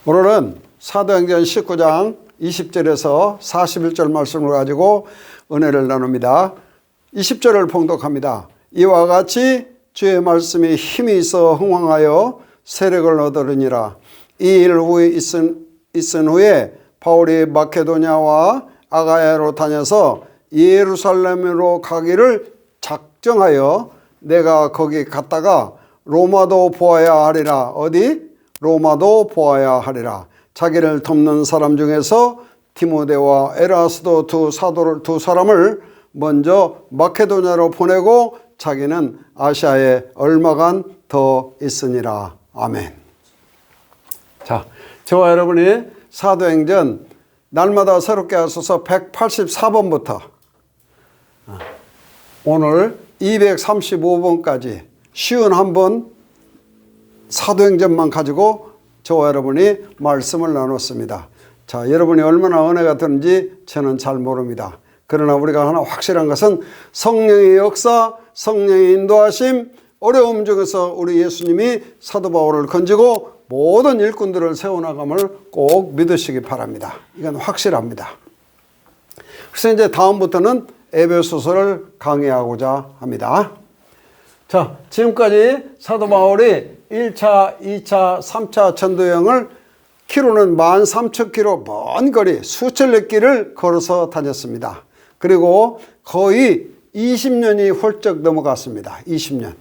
오늘은 사도행전 19장 20절에서 41절 말씀을 가지고 은혜를 나눕니다. 20절을 봉독합니다. 이와 같이 주의 말씀이 힘이 있어 흥왕하여 세력을 얻으느니라. 이 일 후에 있은 후에 바울이 마케도냐와 아가야로 다녀서 예루살렘으로 가기를 작정하여 내가 거기 갔다가 로마도 보아야 하리라. 어디? 로마도 보아야 하리라. 자기를 돕는 사람 중에서 디모데와 에라스도 두 사람을 먼저 마케도냐로 보내고 자기는 아시아에 얼마간 더 있으니라. 아멘. 자, 저와 여러분이 사도행전 날마다 새롭게 하셔서 184번부터 오늘 235번까지 쉬운 한 번 사도행전만 가지고 저와 여러분이 말씀을 나눴습니다. 자, 여러분이 얼마나 은혜가 되는지 저는 잘 모릅니다. 그러나 우리가 하나 확실한 것은 성령의 역사, 성령의 인도하심, 어려움 중에서 우리 예수님이 사도 바울을 건지고 모든 일꾼들을 세워나감을 꼭 믿으시기 바랍니다. 이건 확실합니다. 그래서 이제 다음부터는 에베소서를 강의하고자 합니다. 자, 지금까지 사도 바울이 1차, 2차, 3차 전도여행을 키로는 13,000km 먼 거리 수천리 길을 걸어서 다녔습니다. 그리고 거의 20년이 훌쩍 넘어갔습니다. 20년.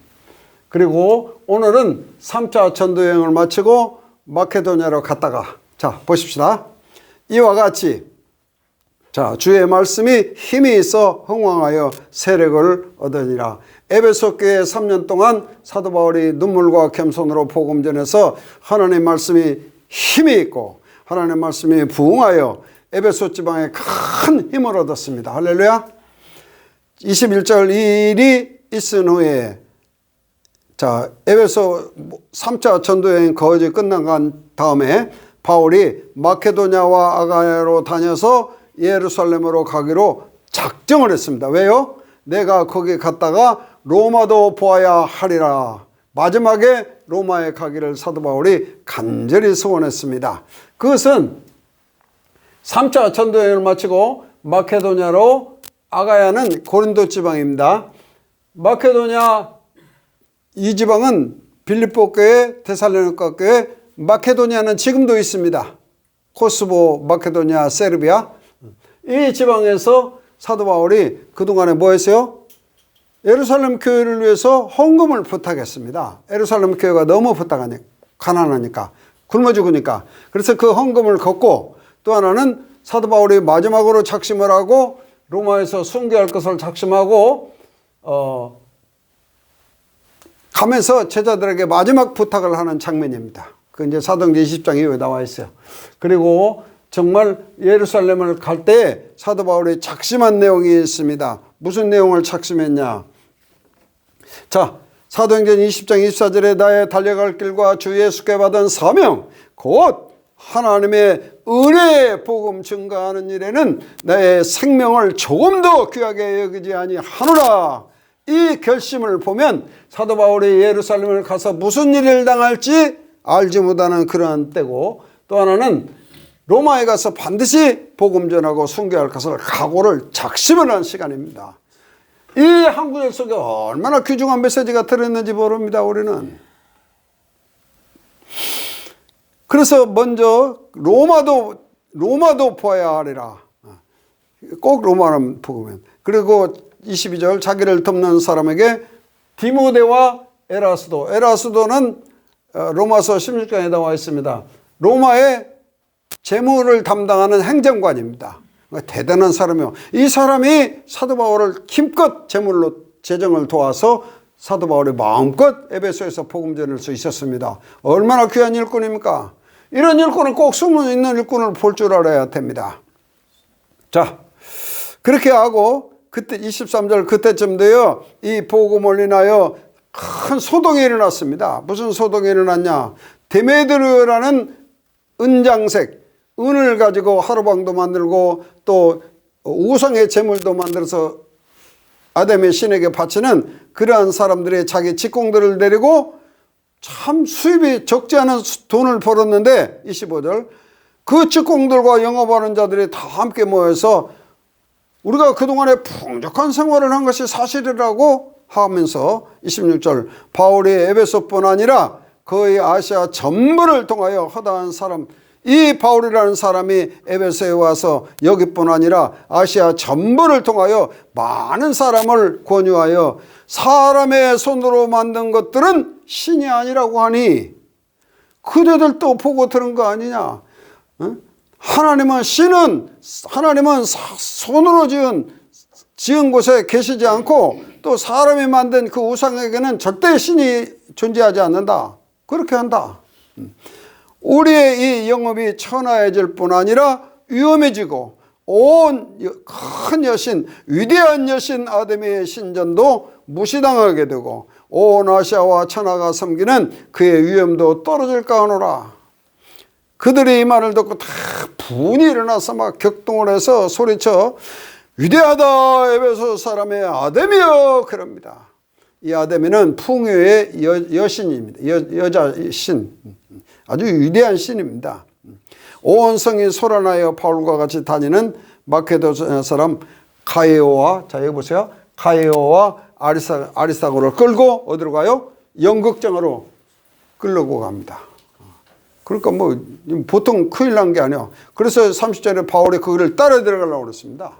그리고 오늘은 3차 전도여행을 마치고 마케도냐로 갔다가, 자, 보십시다. 이와 같이 자, 주의 말씀이 힘이 있어 흥왕하여 세력을 얻으니라. 에베소 교회 3년 동안 사도 바울이 눈물과 겸손으로 복음 전해서 하나님의 말씀이 힘이 있고 하나님의 말씀이 부응하여 에베소 지방에 큰 힘을 얻었습니다. 할렐루야. 21절 이 일이 있은 후에 자, 에베소 3차 전도여행 거의 끝난 다음에 바울이 마케도냐와 아가야로 다녀서 예루살렘으로 가기로 작정을 했습니다. 왜요? 내가 거기 갔다가 로마도 보아야 하리라. 마지막에 로마에 가기를 사도 바울이 간절히 소원했습니다. 그것은 3차 전도여행을 마치고 마케도냐로, 아가야는 고린도 지방입니다. 마케도냐 이 지방은 빌립보 교회, 데살로니가 교회, 마케도냐는 지금도 있습니다. 코스보, 마케도냐, 세르비아. 이 지방에서 사도 바울이 그동안에 뭐 했어요? 예루살렘 교회를 위해서 헌금을 부탁했습니다. 예루살렘 교회가 너무 가난하니까, 굶어 죽으니까. 그래서 그 헌금을 걷고, 또 하나는 사도 바울이 마지막으로 작심을 하고 로마에서 순교할 것을 작심하고 가면서 제자들에게 마지막 부탁을 하는 장면입니다. 그 이제 사도행전 20장 이후에 나와 있어요. 그리고 정말 예루살렘을 갈 때 사도 바울이 작심한 내용이 있습니다. 무슨 내용을 작심했냐? 자, 사도행전 20장 24절에 나의 달려갈 길과 주 예수께 받은 사명 곧 하나님의 은혜의 복음 증거하는 일에는 나의 생명을 조금 더 귀하게 여기지 아니하노라. 이 결심을 보면 사도 바울이 예루살렘을 가서 무슨 일을 당할지 알지 못하는 그러한 때고, 또 하나는 로마에 가서 반드시 복음 전하고 순교할 것을 각오를 작심을 한 시간입니다. 이 한 구절 속에 얼마나 귀중한 메시지가 들어있는지 모릅니다, 우리는. 그래서 먼저 로마도 보아야 하리라. 꼭 로마는 복음은. 그리고 22절 자기를 돕는 사람에게 디모데와 에라스도는 로마서 16장에 나와 있습니다. 로마의 재무를 담당하는 행정관입니다. 대단한 사람이요. 이 사람이 사도 바울을 힘껏 재정을 도와서 사도 바울이 마음껏 에베소에서 복음 전할 수 있었습니다. 얼마나 귀한 일꾼입니까? 이런 일꾼은 꼭 숨어 있는 일꾼을 볼 줄 알아야 됩니다. 자, 그렇게 하고 그때 23절 그때쯤 되어 이 복음을 인하여 큰 소동이 일어났습니다. 무슨 소동이 일어났냐? 데메드르라는 은장색, 은을 가지고 하루방도 만들고 또 우상의 제물도 만들어서 아담의 신에게 바치는 그러한 사람들이 자기 직공들을 데리고 참 수입이 적지 않은 돈을 벌었는데 25절 그 직공들과 영업하는 자들이 다 함께 모여서 우리가 그동안에 풍족한 생활을 한 것이 사실이라고 하면서 26절 바울이 에베소뿐 아니라 거의 아시아 전부를 통하여 허다한 사람 이 바울이라는 사람이 에베소에 와서 여기뿐 아니라 아시아 전부를 통하여 많은 사람을 권유하여 사람의 손으로 만든 것들은 신이 아니라고 하니 그대들도 보고 들은 거 아니냐. 하나님은 손으로 지은 곳에 계시지 않고 또 사람이 만든 그 우상에게는 절대 신이 존재하지 않는다. 그렇게 한다. 우리의 이 영업이 천하해질 뿐 아니라 위험해지고 온 큰 여신 위대한 여신 아데미의 신전도 무시당하게 되고 온 아시아와 천하가 섬기는 그의 위엄도 떨어질까 하노라. 그들이 이 말을 듣고 다 분이 일어나서 막 격동을 해서 소리쳐 위대하다 에베소 사람의 아데미여 그럽니다. 이 아데미는 풍요의 여신입니다. 여자 신, 아주 위대한 신입니다. 온 성이 소란하여 바울과 같이 다니는 마케도냐 사람 가이오와, 자 여기 보세요, 가이오와 아리스타고를 끌고 어디로 가요? 연극장으로 끌고 갑니다. 그러니까 뭐 보통 큰일 난 게 아니야. 그래서 30절에 바울이 거기를 따라 들어가려고 그랬습니다.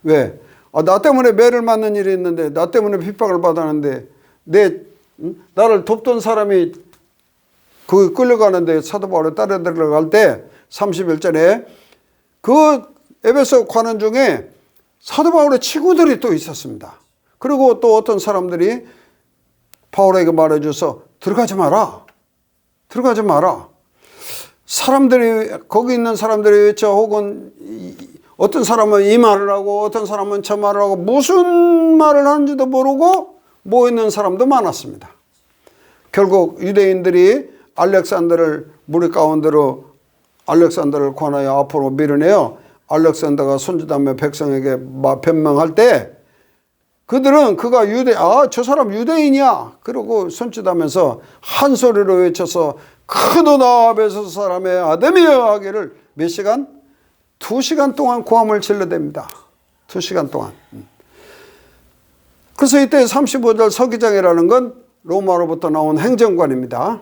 왜? 나 때문에 매를 맞는 일이 있는데, 나 때문에 핍박을 받았는데, 나를 돕던 사람이 거기 끌려가는데 사도 바울이 따라 들어갈 때 31절에 그 에베소 관원 중에 사도 바울의 친구들이 또 있었습니다. 그리고 또 어떤 사람들이 바울에게 말해줘서 들어가지 마라. 들어가지 마라. 사람들이, 거기 있는 사람들이 외쳐 혹은 어떤 사람은 이 말을 하고 어떤 사람은 저 말을 하고 무슨 말을 하는지도 모르고 모여있는 사람도 많았습니다. 결국 유대인들이 알렉산더를 무리 가운데로 알렉산더를 권하여 앞으로 밀어내어 알렉산더가 손짓하며 백성에게 변명할 때 그들은 그가 저 사람 유대인이야. 그러고 손짓하면서 한 소리로 외쳐서 크도나 에베소 사람의 아데미여 하기를 몇 시간? 2시간 동안 고함을 질러댑니다. 2시간 동안. 그래서 이때 35절 서기장이라는 건 로마로부터 나온 행정관입니다.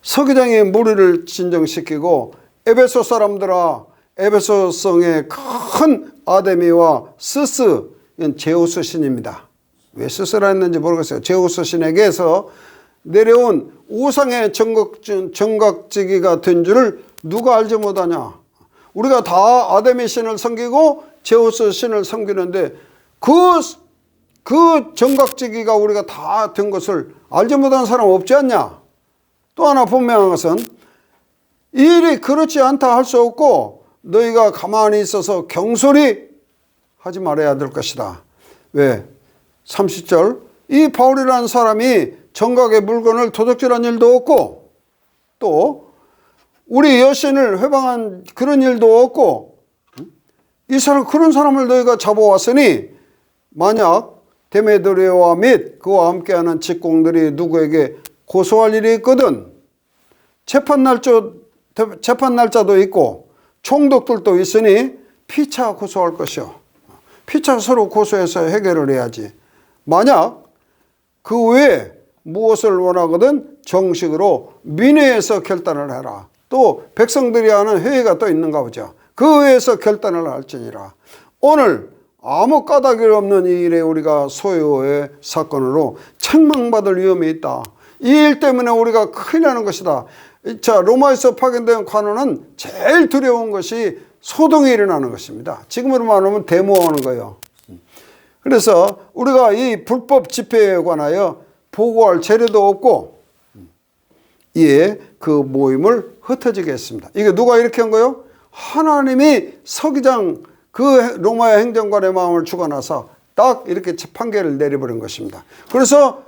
서기장이 무리를 진정시키고 에베소 사람들아, 에베소 성의 큰 아데미와 스스, 이건 제우스 신입니다. 왜 스스라 했는지 모르겠어요. 제우스 신에게서 내려온 우상의 정각지기가 된 줄을 누가 알지 못하냐. 우리가 다 아데미 신을 섬기고 제우스 신을 섬기는데 그 정각지기가 우리가 다 된 것을 알지 못하는 사람 없지 않냐. 또 하나 분명한 것은 이 일이 그렇지 않다 할 수 없고 너희가 가만히 있어서 경솔히 하지 말아야 될 것이다. 왜? 30절 이 바울이라는 사람이 정각의 물건을 도둑질한 일도 없고 또 우리 여신을 회방한 그런 일도 없고 이 사람 그런 사람을 너희가 잡아왔으니 만약 데메드리오와 및 그와 함께하는 직공들이 누구에게 고소할 일이 있거든 재판 날짜도 있고 총독들도 있으니 피차 고소할 것이요. 피차 서로 고소해서 해결을 해야지. 만약 그 외에 무엇을 원하거든 정식으로 민회에서 결단을 해라. 또 백성들이 하는 회의가 또 있는가 보죠. 그 회의에서 결단을 할지니라. 오늘 아무 까닭이 없는 이 일에 우리가 소요의 사건으로 책망받을 위험이 있다. 이 일 때문에 우리가 큰일 나는 것이다. 자, 로마에서 파견된 관원은 제일 두려운 것이 소동이 일어나는 것입니다. 지금으로 말하면 데모하는 거예요. 그래서 우리가 이 불법 집회에 관하여 보고할 재료도 없고 이에 그 모임을 흩어지게 했습니다. 이게 누가 이렇게 한 거예요? 하나님이 서기장 그 로마의 행정관의 마음을 주관하사 딱 이렇게 판결을 내려버린 것입니다. 그래서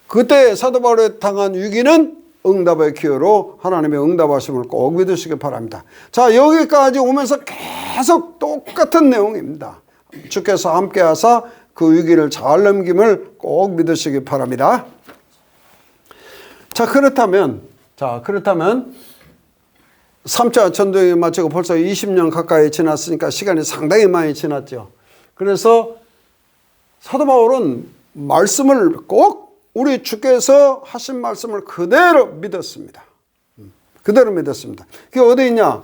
그때 사도 바울이 당한 위기는 응답의 기회로 하나님의 응답하심을 꼭 믿으시기 바랍니다. 자, 여기까지 오면서 계속 똑같은 내용입니다. 주께서 함께 하사 그 위기를 잘 넘김을 꼭 믿으시기 바랍니다. 그렇다면 3차 전도행이 마치고 벌써 20년 가까이 지났으니까 시간이 상당히 많이 지났죠. 그래서 사도 바울은 말씀을 꼭 우리 주께서 하신 말씀을 그대로 믿었습니다. 그대로 믿었습니다. 그게 어디 있냐?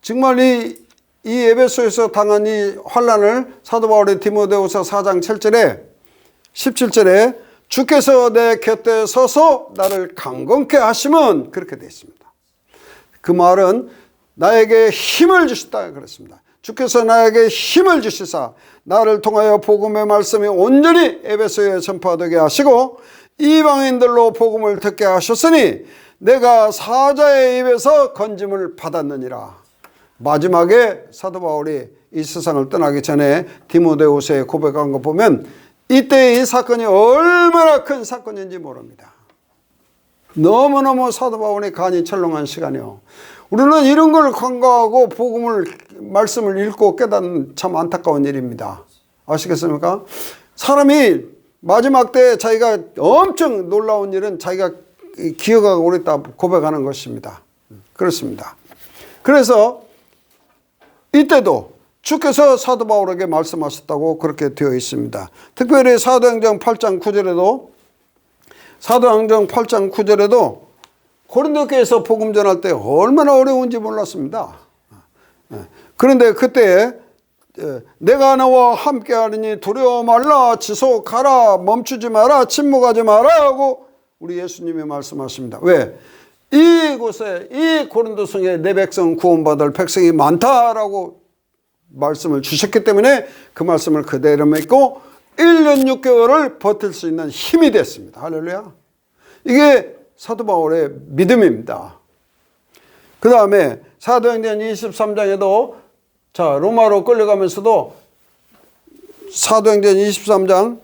정말 이 에베소에서 당한 이 환난을 사도 바울의 디모데후서 4장 7절에 17절에 주께서 내 곁에 서서 나를 강건케 하시면 그렇게 되어 있습니다. 그 말은 나에게 힘을 주셨다 그랬습니다. 주께서 나에게 힘을 주시사 나를 통하여 복음의 말씀이 온전히 에베소에 전파되게 하시고 이방인들로 복음을 듣게 하셨으니 내가 사자의 입에서 건짐을 받았느니라. 마지막에 사도 바울이 이 세상을 떠나기 전에 디모데후서에 고백한 거 보면 이때 이 사건이 얼마나 큰 사건인지 모릅니다. 너무너무 사도 바울이 간이 철렁한 시간이요. 우리는 이런 걸 간과하고 말씀을 읽고 깨닫는 참 안타까운 일입니다. 아시겠습니까? 사람이 마지막 때 자기가 엄청 놀라운 일은 자기가 기억하고 오랬다 고백하는 것입니다. 그렇습니다. 그래서 이때도 주께서 사도 바울에게 말씀하셨다고 그렇게 되어 있습니다. 특별히 사도행전 8장 9절에도 고린도 교회에서 복음 전할 때 얼마나 어려운지 몰랐습니다. 그런데 그때 내가 너와 함께하리니 두려워 말라, 지속하라, 멈추지 마라, 침묵하지 마라 하고 우리 예수님이 말씀하십니다. 왜? 이곳에 이 고린도 성에 내 백성 구원받을 백성이 많다라고 말씀을 주셨기 때문에 그 말씀을 그대로 믿고 1년 6개월을 버틸 수 있는 힘이 됐습니다. 할렐루야. 이게 사도 바울의 믿음입니다. 그 다음에 사도행전 23장에도 로마로 끌려가면서도 사도행전 23장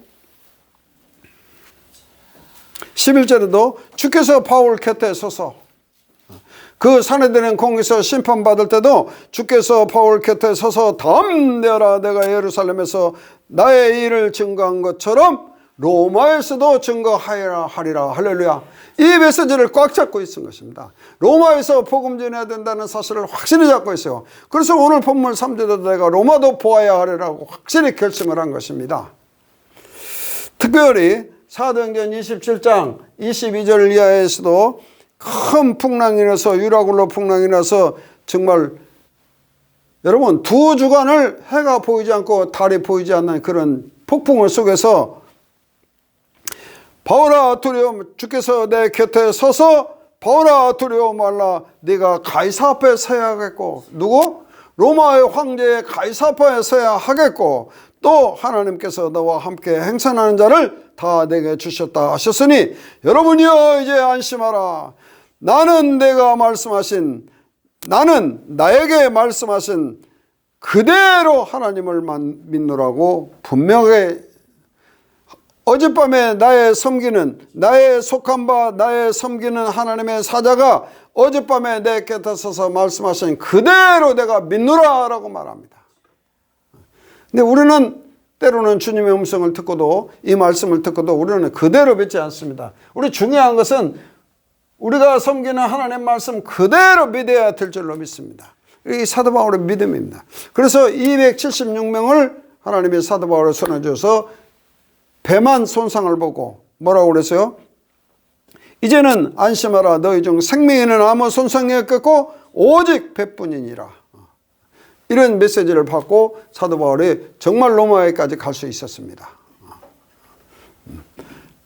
11절에도 주께서 바울 곁에 서서 그 사내들은 공에서 심판받을 때도 주께서 바울 곁에 서서 담대하라, 내가 예루살렘에서 나의 일을 증거한 것처럼 로마에서도 증거하리라. 할렐루야. 이 메시지를 꽉 잡고 있는 것입니다. 로마에서 복음 전해야 된다는 사실을 확실히 잡고 있어요. 그래서 오늘 본문 3절에도 내가 로마도 보아야 하리라고 확실히 결심을 한 것입니다. 특별히 사도행전 27장 22절 이하에서도 큰 풍랑이 나서 유라굴로 풍랑이 나서 정말 여러분 2주간을 해가 보이지 않고 달이 보이지 않는 그런 폭풍을 속에서 바울아 두려워, 주께서 내 곁에 서서 바울아 두려워 말라, 네가 가이사 앞에 서야 하겠고, 누구? 로마의 황제의 가이사 앞에 서야 하겠고, 또 하나님께서 너와 함께 행선하는 자를 다 내게 주셨다 하셨으니 여러분이여 이제 안심하라. 나는 나에게 말씀하신 그대로 하나님을 믿노라고 분명하게, 어젯밤에 나의 섬기는 하나님의 사자가 어젯밤에 내 곁에 서서 말씀하신 그대로 내가 믿노라 라고 말합니다. 근데 우리는 때로는 주님의 음성을 듣고도, 이 말씀을 듣고도 우리는 그대로 믿지 않습니다. 우리 중요한 것은 우리가 섬기는 하나님의 말씀 그대로 믿어야 될 줄로 믿습니다. 이 사도 바울의 믿음입니다. 그래서 276명을 하나님의 사도 바울을 손에 줘서 배만 손상을 보고 뭐라고 그랬어요? 이제는 안심하라, 너희 중 생명에는 아무 손상이 없겠고 오직 배뿐이니라. 이런 메시지를 받고 사도 바울이 정말 로마에까지 갈 수 있었습니다.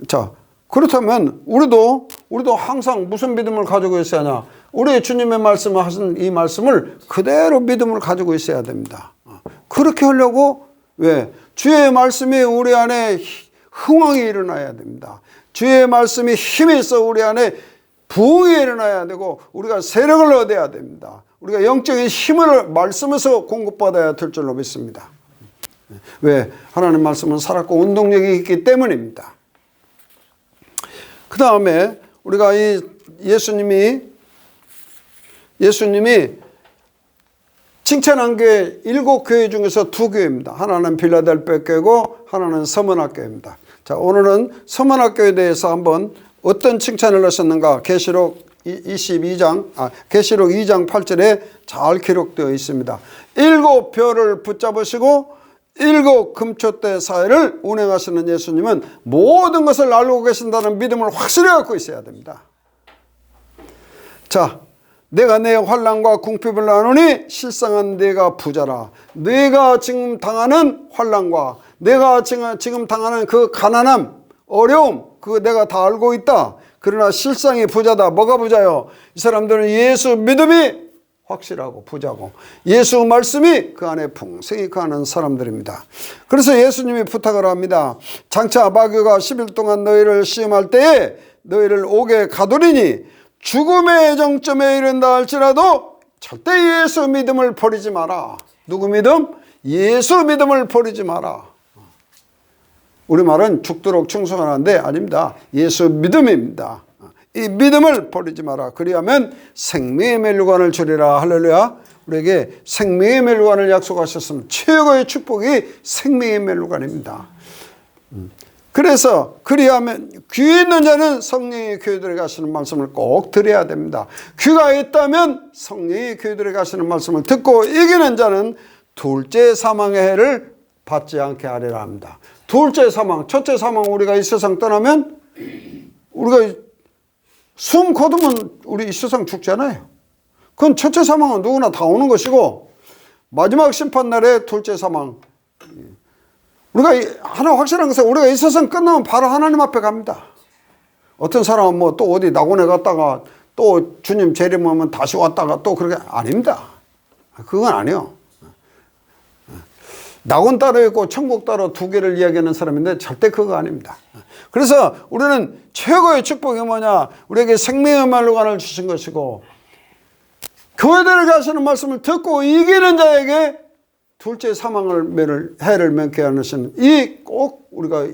자, 그렇다면 우리도 항상 무슨 믿음을 가지고 있어야 하냐? 우리 주님의 말씀을 하신 이 말씀을 그대로 믿음을 가지고 있어야 됩니다. 그렇게 하려고 왜? 주의 말씀이 우리 안에 흥황이 일어나야 됩니다. 주의 말씀이 힘이 있어 우리 안에 부흥이 일어나야 되고 우리가 세력을 얻어야 됩니다. 우리가 영적인 힘을 말씀에서 공급받아야 될 줄로 믿습니다. 왜? 하나님 말씀은 살았고 운동력이 있기 때문입니다. 그 다음에 우리가 이 예수님이 칭찬한 교회 7교회 중에서 2교회입니다. 하나는 빌라델피아 교회고 하나는 서머나 교회입니다. 자, 오늘은 서머나 교회에 대해서 한번 어떤 칭찬을 하셨는가? 계시록 2장 8절에 잘 기록되어 있습니다. 7 별을 붙잡으시고 7 금초대 사회를 운행하시는 예수님은 모든 것을 알고 계신다는 믿음을 확실히 갖고 있어야 됩니다. 자, 내가 내 환난과 궁핍을 나누니 실상은 내가 부자라. 내가 지금 당하는 환난과 내가 지금 당하는 그 가난함, 어려움, 그거 내가 다 알고 있다. 그러나 실상이 부자다. 뭐가 부자요? 이 사람들은 예수 믿음이 확실하고 부자고 예수 말씀이 그 안에 풍성히 거하는 사람들입니다. 그래서 예수님이 부탁을 합니다. 장차 마귀가 10일 동안 너희를 시험할 때에 너희를 옥에 가두리니 죽음의 정점에 이른다 할지라도 절대 예수 믿음을 버리지 마라. 누구 믿음? 예수 믿음을 버리지 마라. 우리말은 죽도록 충성하는데 아닙니다. 예수 믿음입니다. 이 믿음을 버리지 마라. 그리하면 생명의 멸류관을 주리라. 할렐루야. 우리에게 생명의 멸류관을 약속하셨으면 최고의 축복이 생명의 멸류관입니다. 그래서 그리하면 귀 있는 자는 성령의 교회 들어가시는 말씀을 꼭 들어야 됩니다. 귀가 있다면 성령의 교회 들어가시는 말씀을 듣고 이기는 자는 둘째 사망의 해를 받지 않게 하리라 합니다. 둘째 사망, 첫째 사망 우리가 이 세상 떠나면 우리가 숨 거두면 우리 이 세상 죽잖아요. 그건 첫째 사망은 누구나 다 오는 것이고 마지막 심판날에 둘째 사망. 우리가 하나 확실한 것은 우리가 이 세상 끝나면 바로 하나님 앞에 갑니다. 어떤 사람은 뭐 또 어디 낙원에 갔다가 또 주님 재림하면 다시 왔다가 또 그렇게 아닙니다. 그건 아니에요. 낙원 따로 있고 천국 따로 두 개를 이야기하는 사람인데 절대 그거 아닙니다. 그래서 우리는 최고의 축복이 뭐냐? 우리에게 생명의 멸류관을 주신 것이고 교회들을 가시는 말씀을 듣고 이기는 자에게 둘째 사망을 해를 면케 하시는 이 꼭 우리가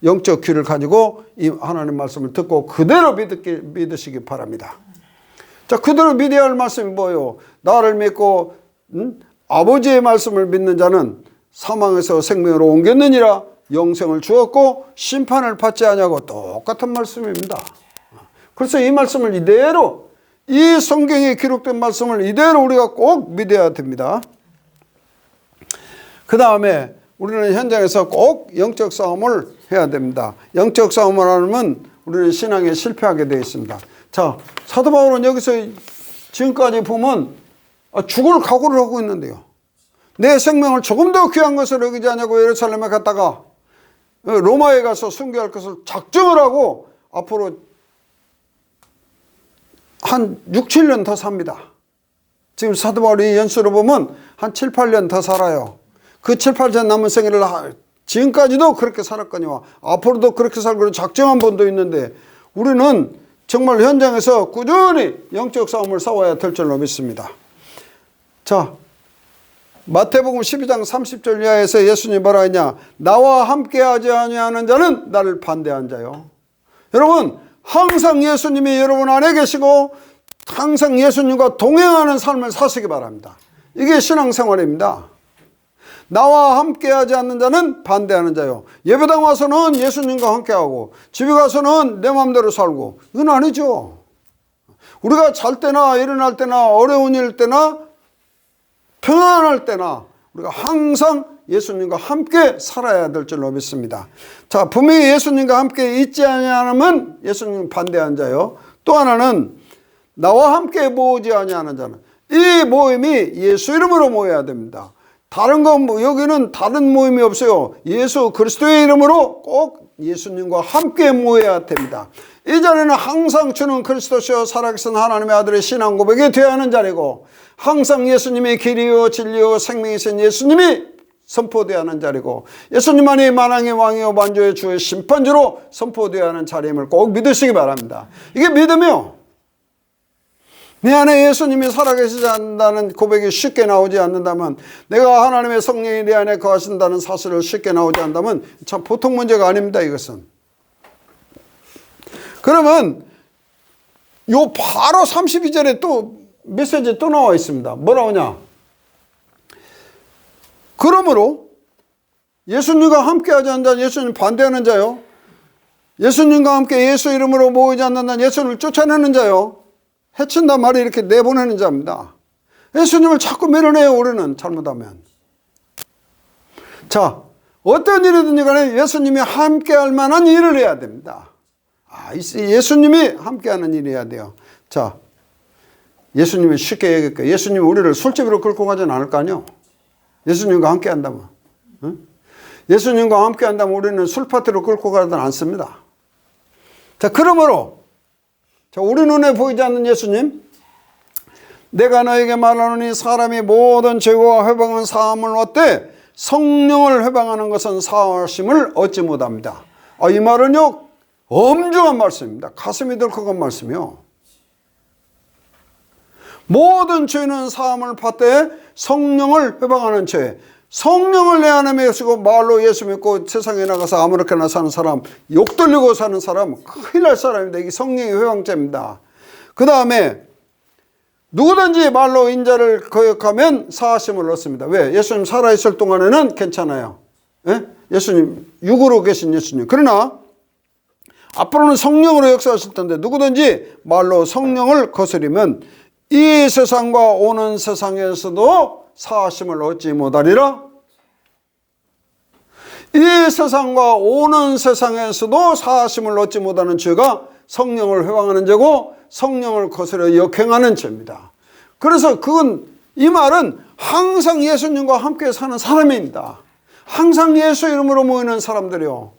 영적 귀를 가지고 이 하나님 말씀을 듣고 그대로 믿으시기 바랍니다. 자, 그대로 믿어야 할 말씀이 뭐예요? 나를 믿고 아버지의 말씀을 믿는 자는 사망에서 생명으로 옮겼느니라. 영생을 주었고 심판을 받지 아니하고 똑같은 말씀입니다. 그래서 이 말씀을 이대로 이 성경에 기록된 말씀을 이대로 우리가 꼭 믿어야 됩니다. 그 다음에 우리는 현장에서 꼭 영적 싸움을 해야 됩니다. 영적 싸움을 하면 우리는 신앙에 실패하게 되어 있습니다. 자, 사도 바울은 여기서 지금까지 보면 죽을 각오를 하고 있는데요. 내 생명을 조금 더 귀한 것으로 여기지 않냐고 예루살렘에 갔다가 로마에 가서 순교할 것을 작정을 하고 앞으로 한 6, 7년 더 삽니다. 지금 사도 바울이 연수로 보면 한 7, 8년 더 살아요. 그 7, 8년 남은 생애를 지금까지도 그렇게 살았거니와 앞으로도 그렇게 살고 작정한 분도 있는데 우리는 정말 현장에서 꾸준히 영적 싸움을 싸워야 될 줄로 믿습니다. 자, 마태복음 12장 30절 이하에서 예수님이 뭐라 했냐? 나와 함께하지 아니하는 자는 나를 반대한 자요. 여러분, 항상 예수님이 여러분 안에 계시고 항상 예수님과 동행하는 삶을 사시기 바랍니다. 이게 신앙생활입니다. 나와 함께하지 않는 자는 반대하는 자요. 예배당 와서는 예수님과 함께하고 집에 가서는 내 마음대로 살고 이건 아니죠. 우리가 잘 때나 일어날 때나 어려운 일 때나 평안할 때나 우리가 항상 예수님과 함께 살아야 될 줄로 믿습니다. 자, 분명히 예수님과 함께 있지 아니하면 예수님 반대한 자요. 또 하나는 나와 함께 모으지 아니하는 자는 이 모임이 예수 이름으로 모여야 됩니다. 다른 건 여기는 다른 모임이 없어요. 예수 그리스도의 이름으로 꼭 예수님과 함께 모여야 됩니다. 이 자리는 항상 주는 그리스도시요 살아계신 하나님의 아들의 신앙 고백이 되어야 하는 자리고 항상 예수님의 길이요 진리요 생명이신 예수님이 선포되어야 하는 자리고 예수님만이 만왕의 왕이요 만주의 주의 심판주로 선포되어야 하는 자리임을 꼭 믿으시기 바랍니다. 이게 믿음이요. 내 안에 예수님이 살아계시지 않는다는 고백이 쉽게 나오지 않는다면 내가 하나님의 성령이 내 안에 거하신다는 사실을 쉽게 나오지 않는다면 참 보통 문제가 아닙니다. 이것은. 그러면 요 바로 32절에 또 메시지 또 나와 있습니다. 뭐라고 하냐? 그러므로 예수님과 함께하지 않는 자, 예수님 반대하는 자요. 예수님과 함께 예수 이름으로 모이지 않는다는 예수님을 쫓아내는 자요. 해친단 말이 이렇게 내보내는 자입니다. 예수님을 자꾸 밀어내요, 우리는 잘못하면. 자, 어떤 일이든지 간에 예수님이 함께 할 만한 일을 해야 됩니다. 예수님이 함께하는 일을 해야 돼요. 자, 예수님이 쉽게 얘기할게요. 예수님이 우리를 술집으로 끌고 가진 않을 거 아니요. 예수님과 함께 한다면. 응? 예수님과 함께 한다면 우리는 술파티로 끌고 가진 않습니다. 자, 그러므로 자, 우리 눈에 보이지 않는 예수님, 내가 너에게 말하노니 사람이 모든 죄와 회방한 사함을 얻되 성령을 회방하는 것은 사하심을 얻지 못합니다. 이 말은요, 엄중한 말씀입니다. 가슴이 덜컥한 말씀이요. 모든 죄는 사함을 받되 성령을 회방하는 죄. 성령을 내 안에 메시고 말로 예수 믿고 세상에 나가서 아무렇게나 사는 사람, 욕 돌리고 사는 사람, 큰일 날 사람입니다. 이게 성령의 회방죄입니다. 그 다음에 누구든지 말로 인자를 거역하면 사하심을 얻습니다. 왜? 예수님 살아있을 동안에는 괜찮아요. 예? 예수님, 육으로 계신 예수님. 그러나 앞으로는 성령으로 역사하실 텐데 누구든지 말로 성령을 거스리면 이 세상과 오는 세상에서도 사하심을 얻지 못하리라. 이 세상과 오는 세상에서도 사하심을 얻지 못하는 죄가 성령을 회방하는 죄고 성령을 거스려 역행하는 죄입니다. 그래서 이 말은 항상 예수님과 함께 사는 사람입니다. 항상 예수 이름으로 모이는 사람들이요.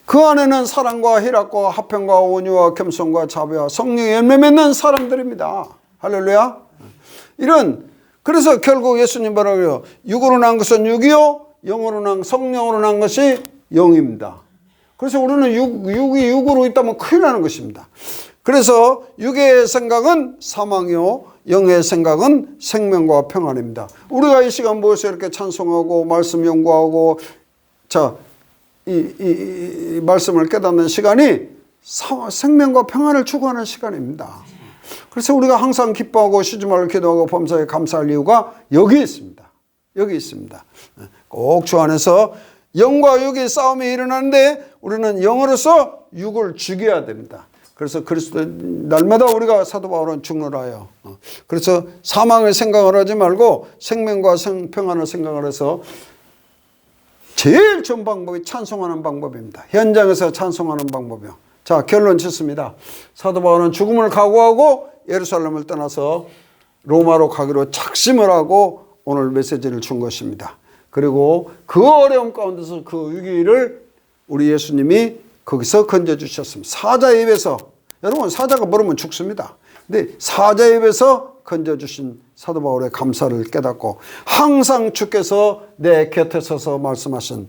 그 안에는 사랑과 희락과 화평과 온유와 겸손과 자비와 성령의 열매 맺는 사람들입니다. 할렐루야. 그래서 결국 예수님 뭐라고 해요? 육으로 난 것은 육이요, 영으로 난 성령으로 난 것이 영입니다. 그래서 우리는 육이 육으로 있다면 큰일 나는 것입니다. 그래서 육의 생각은 사망이요, 영의 생각은 생명과 평안입니다. 우리가 이 시간 모여서 이렇게 찬송하고 말씀 연구하고 이 말씀을 깨닫는 시간이 생명과 평안을 추구하는 시간입니다. 그래서 우리가 항상 기뻐하고 쉬지 말고 기도하고 범사에 감사할 이유가 여기 있습니다. 여기 있습니다. 꼭 주 안에서 영과 육의 싸움이 일어나는데 우리는 영으로서 육을 죽여야 됩니다. 그래서 그리스도 날마다 우리가 사도 바울은 죽노라 해요. 그래서 사망을 생각을 하지 말고 생명과 평안을 생각을 해서 제일 좋은 방법이 찬송하는 방법입니다. 현장에서 찬송하는 방법이요. 자, 결론 짓습니다. 사도 바울은 죽음을 각오하고 예루살렘을 떠나서 로마로 가기로 작심을 하고 오늘 메시지를 준 것입니다. 그리고 그 어려움 가운데서 그 위기를 우리 예수님이 거기서 건져주셨습니다. 사자의 입에서, 여러분 사자가 물으면 죽습니다. 근데 사자의 입에서 건져주신 사도 바울의 감사를 깨닫고 항상 주께서 내 곁에 서서 말씀하신,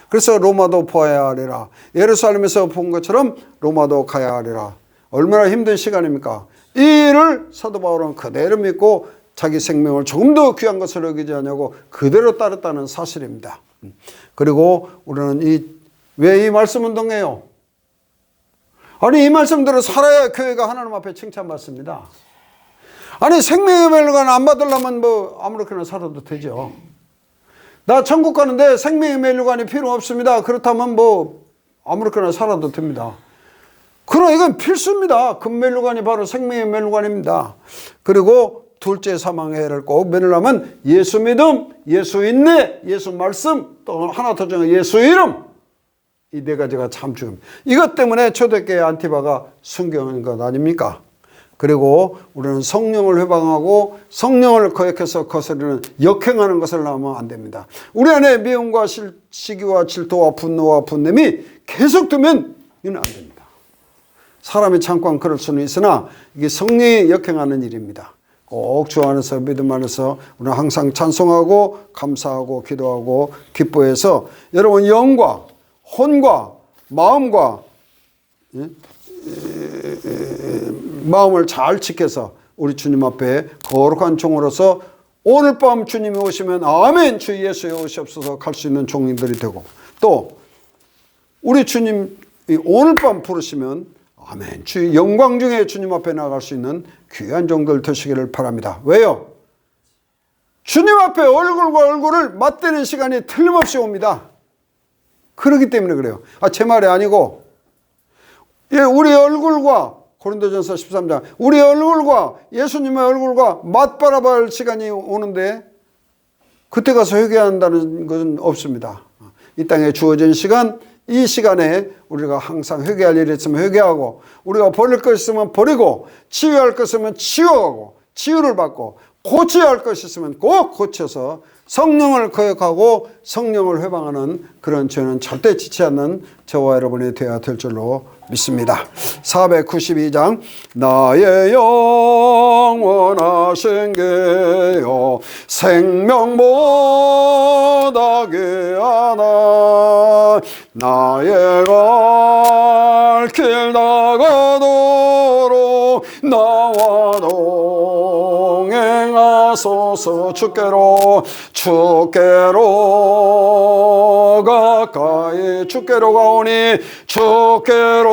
그래서 로마도 보아야 하리라. 예루살렘에서 본 것처럼 로마도 가야 하리라. 얼마나 힘든 시간입니까? 이 일을 사도 바울은 그대로 믿고 자기 생명을 조금 더 귀한 것을 여기지 않냐고 그대로 따랐다는 사실입니다. 그리고 우리는 왜 이 말씀 운동해요? 아니, 이 말씀대로 살아야 교회가 하나님 앞에 칭찬받습니다. 아니, 생명의 멸류관 안 받으려면 아무렇게나 살아도 되죠. 나 천국 가는데 생명의 멸류관이 필요 없습니다. 그렇다면 아무렇게나 살아도 됩니다. 그러나 이건 필수입니다. 금멸류관이 바로 생명의 멸류관입니다. 그리고 둘째 사망의 해를 꼭 면하려면 예수 믿음, 예수 인내, 예수 말씀, 또 하나 더 중요한 예수 이름, 이 네 가지가 참 중요합니다. 이것 때문에 초대교회 안티바가 순교한 것 아닙니까? 그리고 우리는 성령을 회방하고 성령을 거역해서 거스르는 역행하는 것을 하면 안 됩니다. 우리 안에 미움과 시기와 질투와 분노와 분냄이 계속되면 이는 안 됩니다. 사람이 잠깐 그럴 수는 있으나 이게 성령이 역행하는 일입니다. 꼭 주 안에서 믿음 안에서 우리는 항상 찬송하고 감사하고 기도하고 기뻐해서 여러분 영과 혼과 마음과 마음을 잘 지켜서 우리 주님 앞에 거룩한 종으로서 오늘 밤 주님이 오시면 아멘 주 예수의 오시옵소서 갈 수 있는 종들이 되고, 또 우리 주님이 오늘 밤 부르시면 아멘 주 영광 중에 주님 앞에 나갈 수 있는 귀한 종들 되시기를 바랍니다. 왜요? 주님 앞에 얼굴과 얼굴을 맞대는 시간이 틀림없이 옵니다. 그렇기 때문에 그래요. 제 말이 아니고, 예, 우리 얼굴과 고린도전서 13장 우리 얼굴과 예수님의 얼굴과 맞바라볼 시간이 오는데 그때 가서 회개한다는 것은 없습니다. 이 땅에 주어진 시간, 이 시간에 우리가 항상 회개할 일이 있으면 회개하고, 우리가 버릴 것 있으면 버리고, 치유할 것 있으면 치유하고, 치유를 받고, 고쳐야 할 것이 있으면 꼭 고쳐서 성령을 거역하고 성령을 회방하는 그런 죄는 절대 지치 않는 저와 여러분이 되어야 될 줄로 믿습니다. 492장 나의 영원하신 게요 생명보다 귀하나 나의 갈 길 나가도록 나와 동행하소서. 주께로 가까이 주께로 가오니 주께로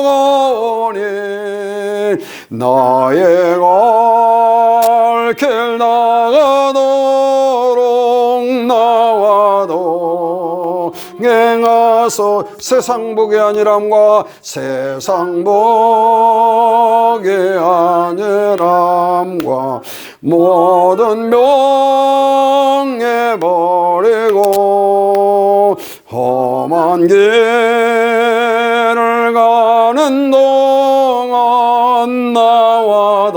가오니 나의 갈 길 나가도록 나와 동행하소. 세상 복이 아니람과 세상 복이 아니람과 모든 명예 버리고 험한 길을 가는 동안 나와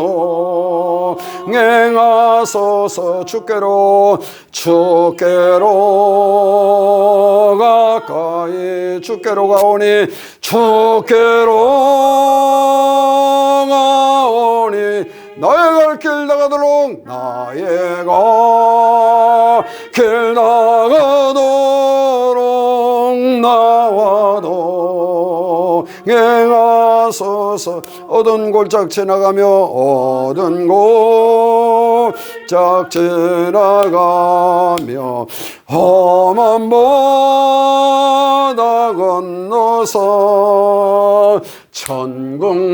동행하소서. 주께로 가까이 주께로 가오니 주께로 가오니 나의 갈 길 나가도록 나의 갈 길 나가도록 나와 동행하소서. 어두운 골짝 지나가며 어두운 골짝 지나가며 험한 바다 건너서 천국 문에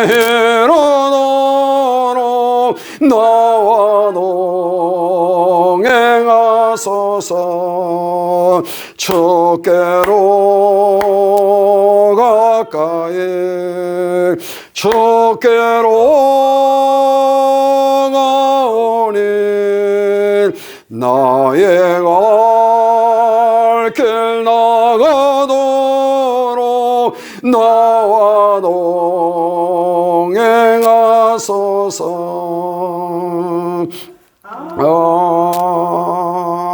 이르도록 나와 동행하소서. 주께로 가까이 주께로 가오니 나의 갈 길 나가도록 나와 동행하소서.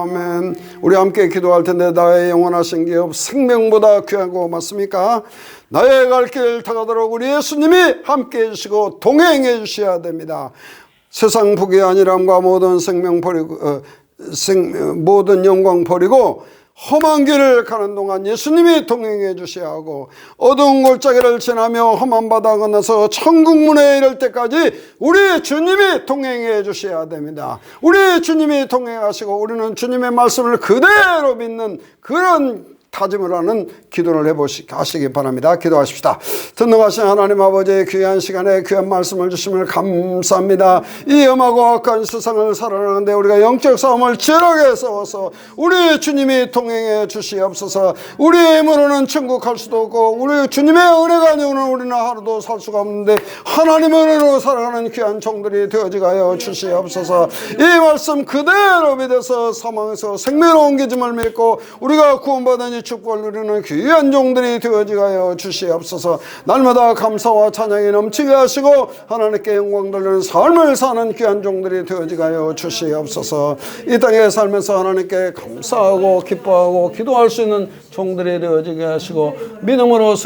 아멘. 우리 함께 기도할 텐데, 나의 영원하신 기업 생명보다 귀하고 맞습니까? 나의 갈 길 다가도록 우리 예수님이 함께 해주시고 동행해 주셔야 됩니다. 세상 복이 아니람과 모든 생명 버리고 모든 영광 버리고 험한 길을 가는 동안 예수님이 동행해 주셔야 하고, 어두운 골짜기를 지나며 험한 바다 건너서 천국 문에 이를 때까지 우리 주님이 동행해 주셔야 됩니다. 우리 주님이 동행하시고 우리는 주님의 말씀을 그대로 믿는 그런 다짐을 하는 기도를 하시기 바랍니다. 기도하십시다. 전능하신 하나님 아버지의 귀한 시간에 귀한 말씀을 주심을 감사합니다. 이 험하고 악한 세상을 살아가는데 우리가 영적 싸움을 치열하게 싸워서 우리 주님이 동행해 주시옵소서. 우리의 힘으로는 천국 갈 수도 없고 우리 주님의 은혜가 아니오는 우리는 하루도 살 수가 없는데 하나님의 은혜로 살아가는 귀한 종들이 되어지게 하여 주시옵소서. 이 말씀 그대로 믿어서 사망에서 생명으로 옮겨짐을 믿고 우리가 구원받은 이 축복을 누리는 귀한 종들이 되어지게 하여 주시옵소서. 날마다 감사와 찬양이 넘치게 하시고 하나님께 영광 돌리는 삶을 사는 귀한 종들이 되어지게 하여 주시옵소서. 이 땅에 살면서 하나님께 감사하고 기뻐하고 기도할 수 있는 종들이 되어지게 하시고 믿음으로